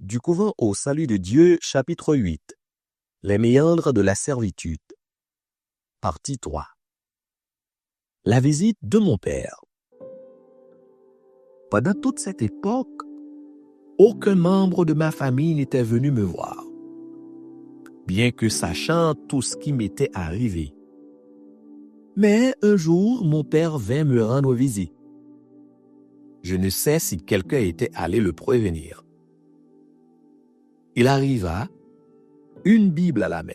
Du couvent au salut de Dieu, chapitre 8. Les méandres de la servitude. Partie 3. La visite de mon père. Pendant toute cette époque, aucun membre de ma famille n'était venu me voir, bien que sachant tout ce qui m'était arrivé. Mais un jour, mon père vint me rendre visite. Je ne sais si quelqu'un était allé le prévenir. Il arriva, une Bible à la main.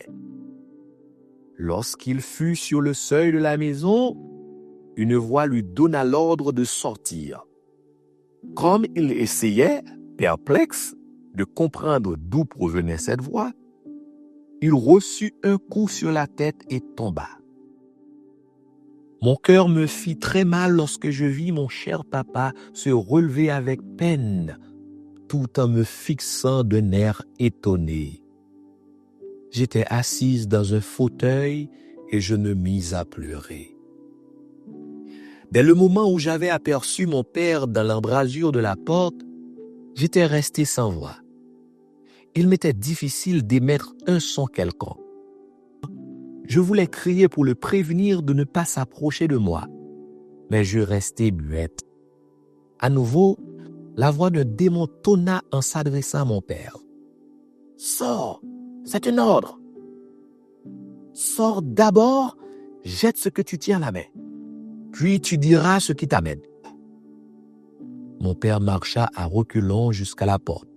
Lorsqu'il fut sur le seuil de la maison, une voix lui donna l'ordre de sortir. Comme il essayait, perplexe, de comprendre d'où provenait cette voix, il reçut un coup sur la tête et tomba. Mon cœur me fit très mal lorsque je vis mon cher papa se relever avec peine, tout en me fixant d'un air étonné. J'étais assise dans un fauteuil et je me mis à pleurer. Dès le moment où j'avais aperçu mon père dans l'embrasure de la porte, j'étais resté sans voix. Il m'était difficile d'émettre un son quelconque. Je voulais crier pour le prévenir de ne pas s'approcher de moi, mais je restais muette. À nouveau, la voix d'un démon tonna en s'adressant à mon père. « Sors, c'est un ordre. Sors d'abord, jette ce que tu tiens à la main. Puis tu diras ce qui t'amène. » Mon père marcha à reculons jusqu'à la porte.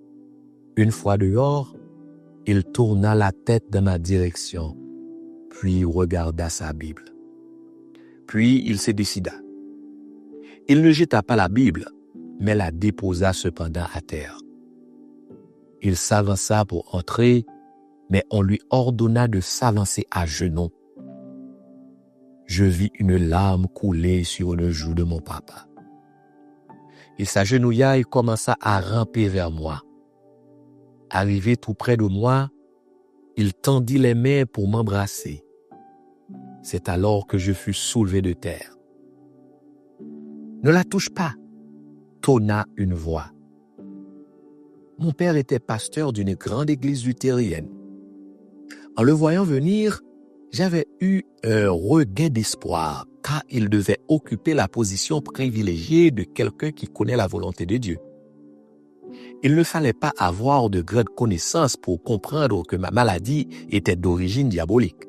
Une fois dehors, il tourna la tête dans ma direction, puis regarda sa Bible. Puis il se décida. Il ne jeta pas la Bible, mais la déposa cependant à terre. Il s'avança pour entrer, mais on lui ordonna de s'avancer à genoux. Je vis une larme couler sur le joue de mon papa. Il s'agenouilla et commença à ramper vers moi. Arrivé tout près de moi, il tendit les mains pour m'embrasser. C'est alors que je fus soulevé de terre. « Ne la touche pas !» tonna une voix. Mon père était pasteur d'une grande église luthérienne. En le voyant venir, j'avais eu un regain d'espoir, car il devait occuper la position privilégiée de quelqu'un qui connaît la volonté de Dieu. Il ne fallait pas avoir de grandes connaissances pour comprendre que ma maladie était d'origine diabolique.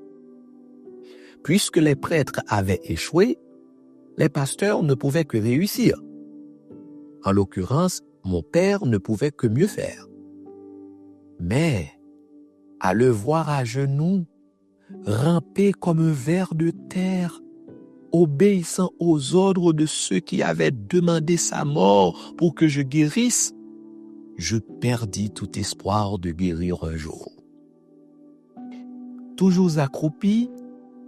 Puisque les prêtres avaient échoué, les pasteurs ne pouvaient que réussir. En l'occurrence, mon père ne pouvait que mieux faire. Mais, à le voir à genoux, ramper comme un ver de terre, obéissant aux ordres de ceux qui avaient demandé sa mort pour que je guérisse, je perdis tout espoir de guérir un jour. Toujours accroupi,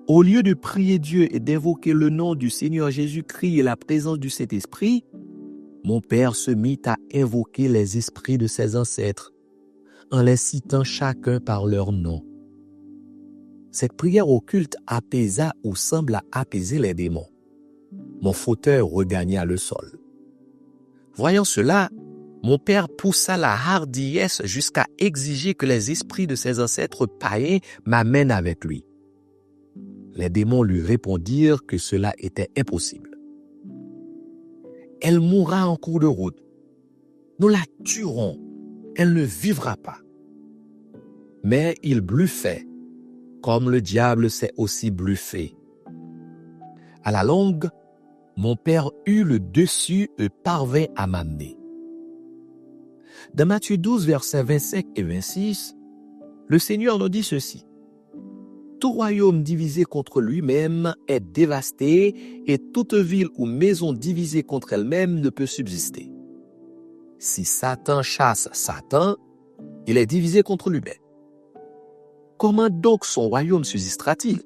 au lieu de prier Dieu et d'invoquer le nom du Seigneur Jésus-Christ et la présence du Saint-Esprit, mon père se mit à invoquer les esprits de ses ancêtres, en les citant chacun par leur nom. Cette prière occulte apaisa ou sembla apaiser les démons. Mon fauteuil regagna le sol. Voyant cela, mon père poussa la hardiesse jusqu'à exiger que les esprits de ses ancêtres païens m'amènent avec lui. Les démons lui répondirent que cela était impossible. Elle mourra en cours de route. Nous la tuerons. Elle ne vivra pas. Mais il bluffait, comme le diable sait aussi bluffer. À la longue, mon père eut le dessus et parvint à m'amener. Dans Matthieu 12, versets 25 et 26, le Seigneur nous dit ceci. Tout royaume divisé contre lui-même est dévasté et toute ville ou maison divisée contre elle-même ne peut subsister. Si Satan chasse Satan, il est divisé contre lui-même. Comment donc son royaume subsistera-t-il?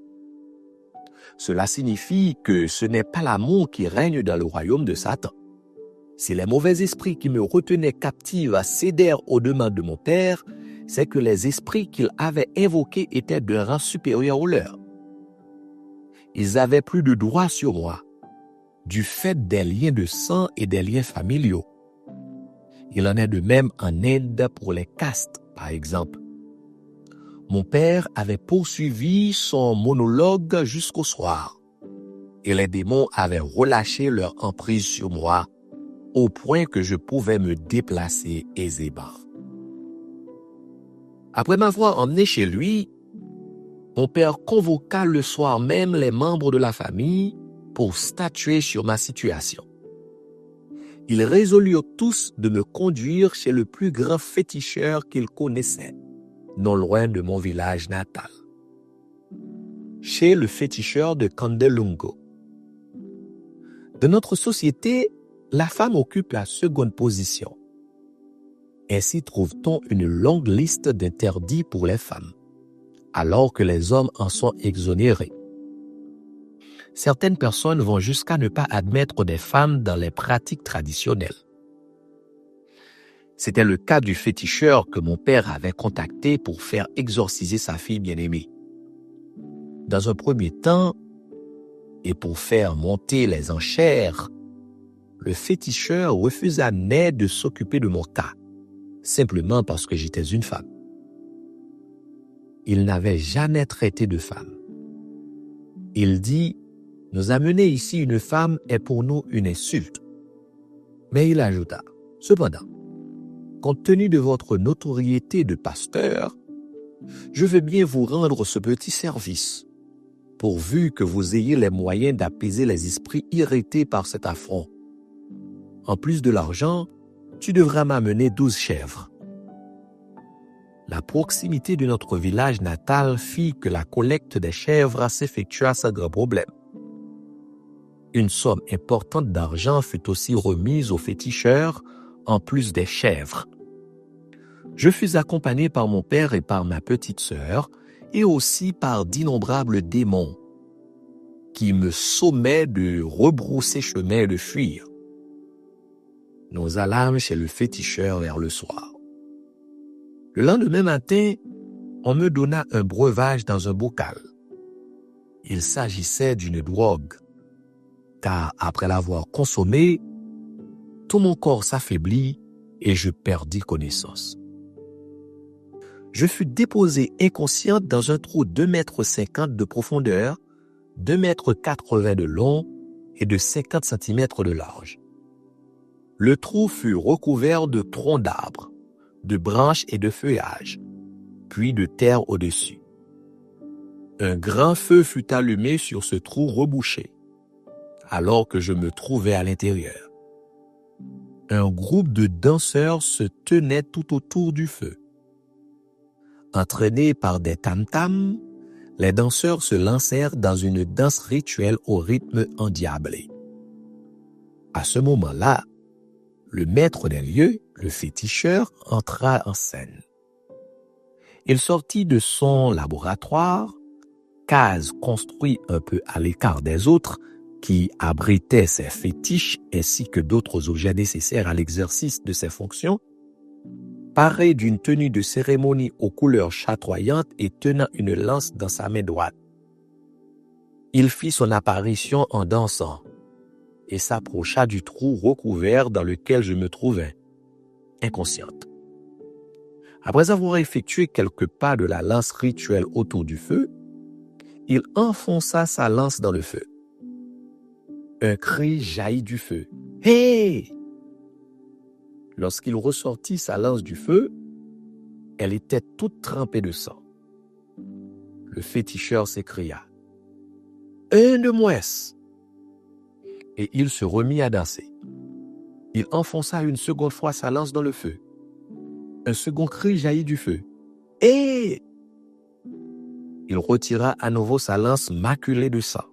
Cela signifie que ce n'est pas l'amour qui règne dans le royaume de Satan. Si les mauvais esprits qui me retenaient captive cédèrent aux demandes de mon père, c'est que les esprits qu'il avait invoqués étaient d'un rang supérieur au leur. Ils avaient plus de droit sur moi, du fait des liens de sang et des liens familiaux. Il en est de même en Inde pour les castes, par exemple. Mon père avait poursuivi son monologue jusqu'au soir, et les démons avaient relâché leur emprise sur moi, au point que je pouvais me déplacer aisément. Après m'avoir emmené chez lui, mon père convoqua le soir même les membres de la famille pour statuer sur ma situation. Ils résolurent tous de me conduire chez le plus grand féticheur qu'ils connaissaient, non loin de mon village natal. Chez le féticheur de Candelungo. De notre société, la femme occupe la seconde position. Ainsi trouve-t-on une longue liste d'interdits pour les femmes, alors que les hommes en sont exonérés. Certaines personnes vont jusqu'à ne pas admettre des femmes dans les pratiques traditionnelles. C'était le cas du féticheur que mon père avait contacté pour faire exorciser sa fille bien-aimée. Dans un premier temps, et pour faire monter les enchères, le féticheur refusa net de s'occuper de mon cas, simplement parce que j'étais une femme. Il n'avait jamais traité de femme. Il dit: « Nous amener ici une femme est pour nous une insulte. » Mais il ajouta: « Cependant, compte tenu de votre notoriété de pasteur, je veux bien vous rendre ce petit service, pourvu que vous ayez les moyens d'apaiser les esprits irrités par cet affront. En plus de l'argent, tu devras m'amener 12 chèvres. » La proximité de notre village natal fit que la collecte des chèvres s'effectua sans grand problème. Une somme importante d'argent fut aussi remise au féticheur, en plus des chèvres. Je fus accompagné par mon père et par ma petite sœur, et aussi par d'innombrables démons, qui me sommaient de rebrousser chemin et de fuir. Nous allâmes chez le féticheur vers le soir. Le lendemain matin, on me donna un breuvage dans un bocal. Il s'agissait d'une drogue, car après l'avoir consommé, tout mon corps s'affaiblit et je perdis connaissance. Je fus déposé inconsciente dans un trou de 2,50 m de profondeur, 2,80 m de long et de 50 cm de large. Le trou fut recouvert de troncs d'arbres, de branches et de feuillages, puis de terre au-dessus. Un grand feu fut allumé sur ce trou rebouché, alors que je me trouvais à l'intérieur. Un groupe de danseurs se tenait tout autour du feu. Entraînés par des tam-tams, les danseurs se lancèrent dans une danse rituelle au rythme endiablé. À ce moment-là, le maître des lieux, le féticheur, entra en scène. Il sortit de son laboratoire, case construite un peu à l'écart des autres, qui abritait ses fétiches ainsi que d'autres objets nécessaires à l'exercice de ses fonctions, paré d'une tenue de cérémonie aux couleurs chatoyantes et tenant une lance dans sa main droite. Il fit son apparition en dansant et s'approcha du trou recouvert dans lequel je me trouvais, inconsciente. Après avoir effectué quelques pas de la lance rituelle autour du feu, il enfonça sa lance dans le feu. Un cri jaillit du feu. « Hé !» Lorsqu'il ressortit sa lance du feu, elle était toute trempée de sang. Le féticheur s'écria: « Un de moins !» Et il se remit à danser. Il enfonça une seconde fois sa lance dans le feu. Un second cri jaillit du feu. « Hé !» Il retira à nouveau sa lance maculée de sang.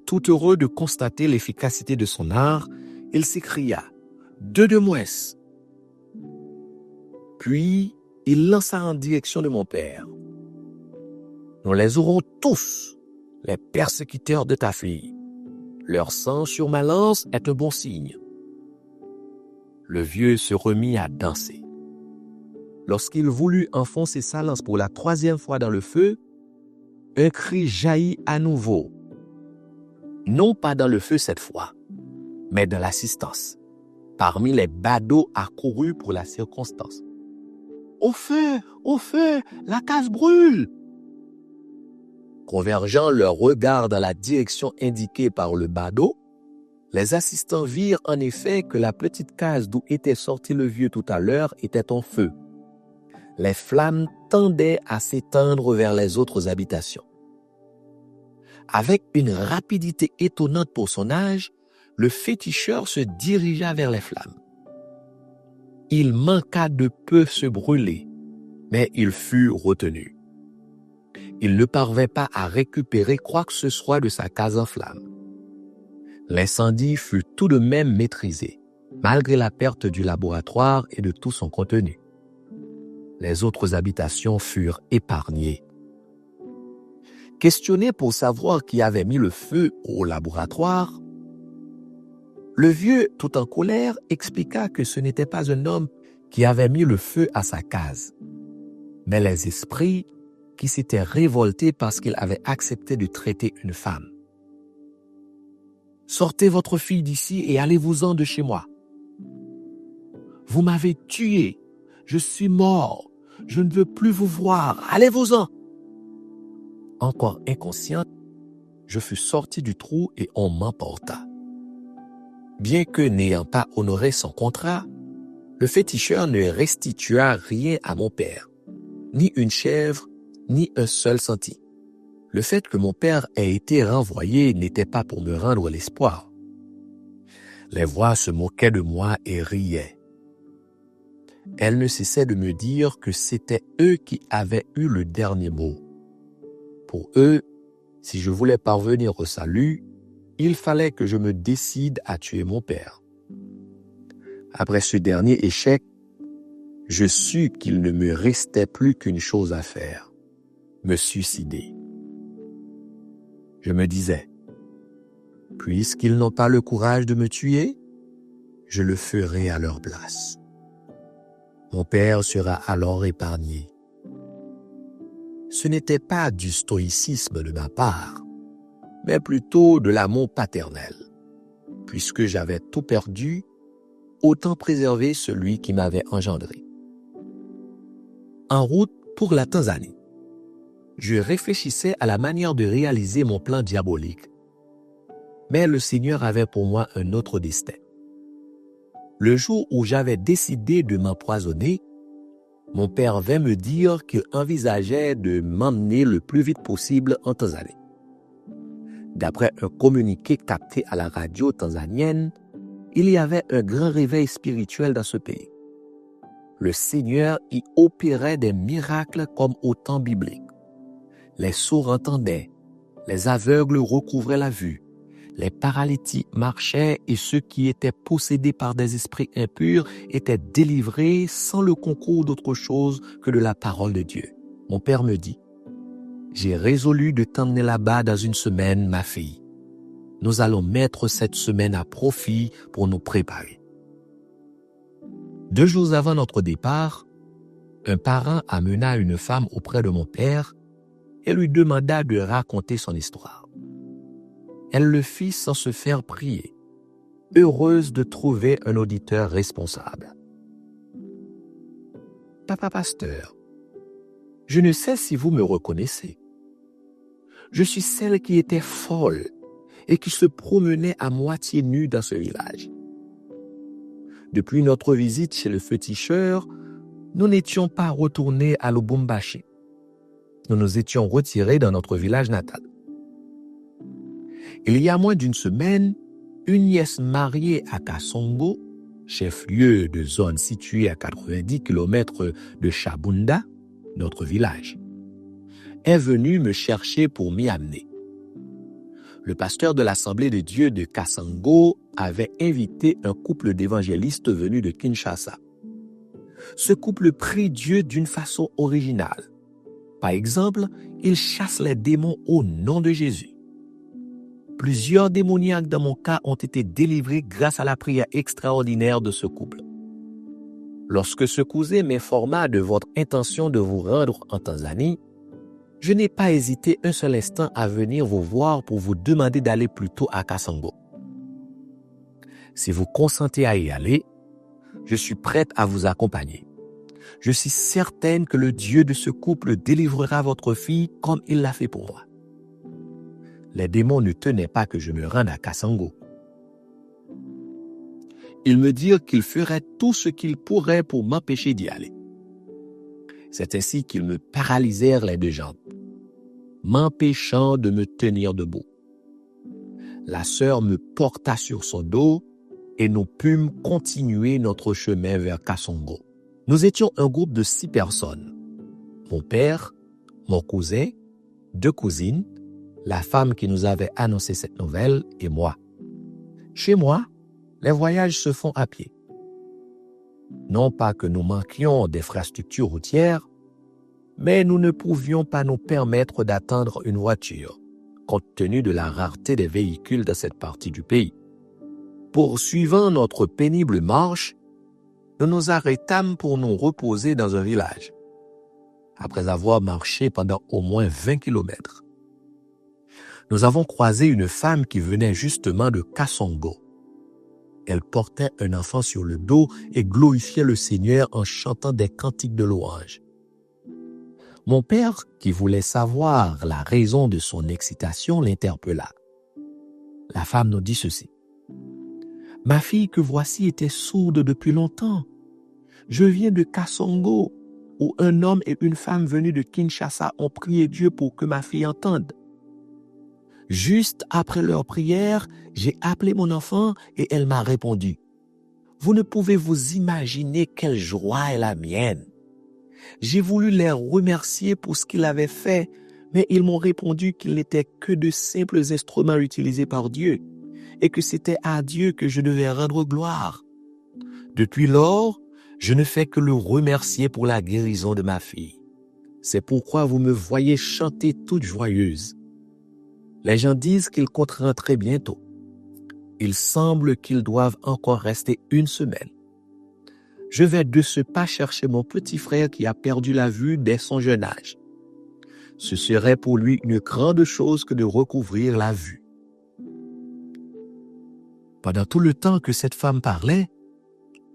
Tout heureux de constater l'efficacité de son art, il s'écria: « Deux de moins !» Puis, il lança en direction de mon père. « Nous les aurons tous, les persécuteurs de ta fille. Leur sang sur ma lance est un bon signe. » Le vieux se remit à danser. Lorsqu'il voulut enfoncer sa lance pour la 3e fois dans le feu, un cri jaillit à nouveau. Non pas dans le feu cette fois, mais dans l'assistance. parmi les badauds accourus pour la circonstance. Au feu, la case brûle! Convergeant leurs regards dans la direction indiquée par le badaud, les assistants virent en effet que la petite case d'où était sorti le vieux tout à l'heure était en feu. Les flammes tendaient à s'étendre vers les autres habitations. Avec une rapidité étonnante pour son âge, le féticheur se dirigea vers les flammes. Il manqua de peu se brûler, mais il fut retenu. Il ne parvint pas à récupérer quoi que ce soit de sa case en flammes. L'incendie fut tout de même maîtrisé, malgré la perte du laboratoire et de tout son contenu. Les autres habitations furent épargnées. Questionné pour savoir qui avait mis le feu au laboratoire, le vieux, tout en colère, expliqua que ce n'était pas un homme qui avait mis le feu à sa case, mais les esprits qui s'étaient révoltés parce qu'il avait accepté de traiter une femme. « Sortez votre fille d'ici et allez-vous-en de chez moi. Vous m'avez tué, je suis mort, je ne veux plus vous voir, allez-vous-en. » Encore inconsciente, je fus sorti du trou et on m'emporta. Bien que n'ayant pas honoré son contrat, le féticheur ne restitua rien à mon père, ni une chèvre, ni un seul centime. Le fait que mon père ait été renvoyé n'était pas pour me rendre l'espoir. Les voix se moquaient de moi et riaient. Elles ne cessaient de me dire que c'était eux qui avaient eu le dernier mot. Pour eux, si je voulais parvenir au salut, il fallait que je me décide à tuer mon père. Après ce dernier échec, je sus qu'il ne me restait plus qu'une chose à faire, me suicider. Je me disais, puisqu'ils n'ont pas le courage de me tuer, je le ferai à leur place. Mon père sera alors épargné. Ce n'était pas du stoïcisme de ma part, mais plutôt de l'amour paternel. Puisque j'avais tout perdu, autant préserver celui qui m'avait engendré. En route pour la Tanzanie, je réfléchissais à la manière de réaliser mon plan diabolique. Mais le Seigneur avait pour moi un autre destin. Le jour où j'avais décidé de m'empoisonner, mon père vint me dire qu'il envisageait de m'emmener le plus vite possible en Tanzanie. D'après un communiqué capté à la radio tanzanienne, il y avait un grand réveil spirituel dans ce pays. Le Seigneur y opérait des miracles comme au temps biblique. Les sourds entendaient, les aveugles recouvraient la vue, les paralytiques marchaient et ceux qui étaient possédés par des esprits impurs étaient délivrés sans le concours d'autre chose que de la parole de Dieu. Mon père me dit, « J'ai résolu de t'emmener là-bas dans une semaine, ma fille. Nous allons mettre cette semaine à profit pour nous préparer. » 2 jours avant notre départ, un parent amena une femme auprès de mon père et lui demanda de raconter son histoire. Elle le fit sans se faire prier, heureuse de trouver un auditeur responsable. « Papa pasteur, je ne sais si vous me reconnaissez. Je suis celle qui était folle et qui se promenait à moitié nue dans ce village. Depuis notre visite chez le féticheur, nous n'étions pas retournés à Lubumbashi. Nous nous étions retirés dans notre village natal. Il y a moins d'une semaine, une nièce mariée à Kasongo, chef-lieu de zone située à 90 km de Chabunda, notre village, est venue me chercher pour m'y amener. Le pasteur de l'Assemblée de Dieu de Kasongo avait invité un couple d'évangélistes venus de Kinshasa. Ce couple prie Dieu d'une façon originale. Par exemple, il chasse les démons au nom de Jésus. Plusieurs démoniaques dans mon cas ont été délivrés grâce à la prière extraordinaire de ce couple. Lorsque ce cousin m'informa de votre intention de vous rendre en Tanzanie, je n'ai pas hésité un seul instant à venir vous voir pour vous demander d'aller plutôt à Kasongo. Si vous consentez à y aller, je suis prête à vous accompagner. Je suis certaine que le Dieu de ce couple délivrera votre fille comme il l'a fait pour moi. Les démons ne tenaient pas que je me rende à Kassango. Ils me dirent qu'ils feraient tout ce qu'ils pourraient pour m'empêcher d'y aller. C'est ainsi qu'ils me paralysèrent les deux jambes, m'empêchant de me tenir debout. La sœur me porta sur son dos et nous pûmes continuer notre chemin vers Kassango. Nous étions un groupe de 6 personnes. Mon père, mon cousin, 2 cousines, la femme qui nous avait annoncé cette nouvelle et moi. Chez moi, les voyages se font à pied. Non pas que nous manquions d'infrastructures routières, mais nous ne pouvions pas nous permettre d'attendre une voiture, compte tenu de la rareté des véhicules dans cette partie du pays. Poursuivant notre pénible marche, nous nous arrêtâmes pour nous reposer dans un village, après avoir marché pendant au moins 20 kilomètres. Nous avons croisé une femme qui venait justement de Kassango. Elle portait un enfant sur le dos et glorifiait le Seigneur en chantant des cantiques de louange. Mon père, qui voulait savoir la raison de son excitation, l'interpella. La femme nous dit ceci. « Ma fille que voici était sourde depuis longtemps. Je viens de Kassango, où un homme et une femme venus de Kinshasa ont prié Dieu pour que ma fille entende. Juste après leur prière, j'ai appelé mon enfant et elle m'a répondu. Vous ne pouvez vous imaginer quelle joie est la mienne. J'ai voulu les remercier pour ce qu'ils avaient fait, mais ils m'ont répondu qu'ils n'étaient que de simples instruments utilisés par Dieu et que c'était à Dieu que je devais rendre gloire. Depuis lors, je ne fais que le remercier pour la guérison de ma fille. C'est pourquoi vous me voyez chanter toute joyeuse. Les gens disent qu'ils comptent rentrer bientôt. Il semble qu'ils doivent encore rester 1 semaine. Je vais de ce pas chercher mon petit frère qui a perdu la vue dès son jeune âge. Ce serait pour lui une grande chose que de recouvrir la vue. » Pendant tout le temps que cette femme parlait,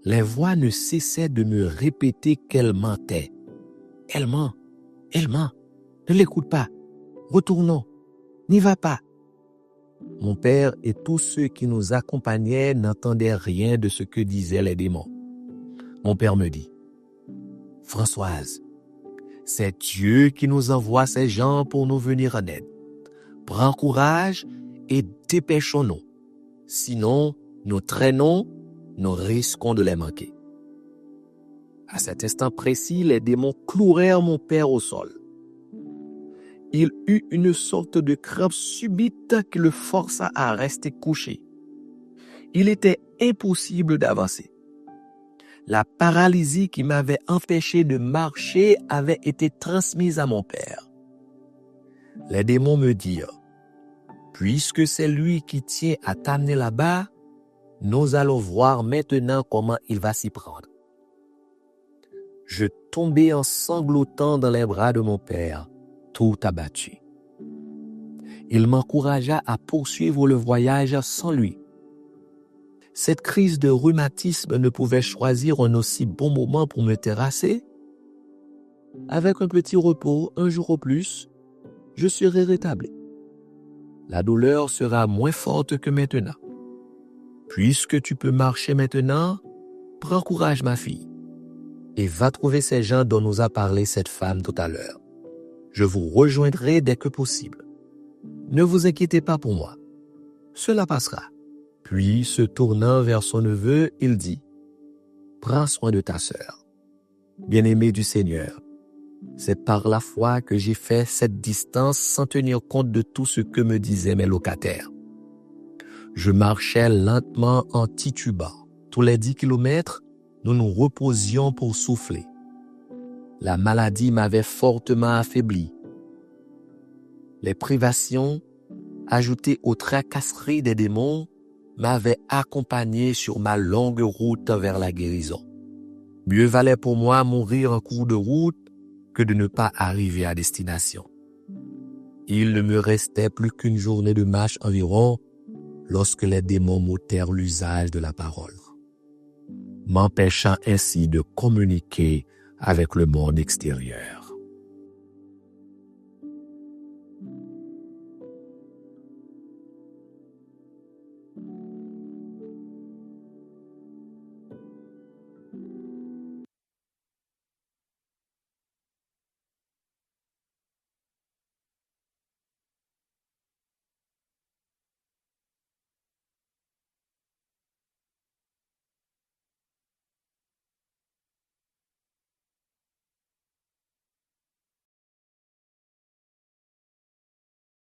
les voix ne cessaient de me répéter qu'elle mentait. « Elle ment, ne l'écoute pas, retournons. N'y va pas. » Mon père et tous ceux qui nous accompagnaient n'entendaient rien de ce que disaient les démons. Mon père me dit, « Françoise, c'est Dieu qui nous envoie ces gens pour nous venir en aide. Prends courage et dépêchons-nous. Sinon, nous traînons, nous risquons de les manquer. » À cet instant précis, les démons clouèrent mon père au sol. Il eut une sorte de crampe subite qui le força à rester couché. Il était impossible d'avancer. La paralysie qui m'avait empêché de marcher avait été transmise à mon père. Les démons me dirent, « Puisque c'est lui qui tient à t'amener là-bas, nous allons voir maintenant comment il va s'y prendre. » Je tombai en sanglotant dans les bras de mon père, tout abattu. Il m'encouragea à poursuivre le voyage sans lui. Cette crise de rhumatisme ne pouvait choisir un aussi bon moment pour me terrasser. Avec un petit repos, 1 jour au plus, je serai rétabli. La douleur sera moins forte que maintenant. Puisque tu peux marcher maintenant, prends courage, ma fille, et va trouver ces gens dont nous a parlé cette femme tout à l'heure. Je vous rejoindrai dès que possible. Ne vous inquiétez pas pour moi. Cela passera. Puis, se tournant vers son neveu, il dit, « Prends soin de ta sœur. Bien-aimé du Seigneur, c'est par la foi que j'ai fait cette distance sans tenir compte de tout ce que me disaient mes locataires. Je marchais lentement en titubant. Tous les 10 kilomètres, nous nous reposions pour souffler. La maladie m'avait fortement affaibli. Les privations, ajoutées aux tracasseries des démons, m'avaient accompagné sur ma longue route vers la guérison. Mieux valait pour moi mourir en cours de route que de ne pas arriver à destination. Il ne me restait plus qu'une journée de marche environ lorsque les démons m'ôtèrent l'usage de la parole, m'empêchant ainsi de communiquer avec le monde extérieur.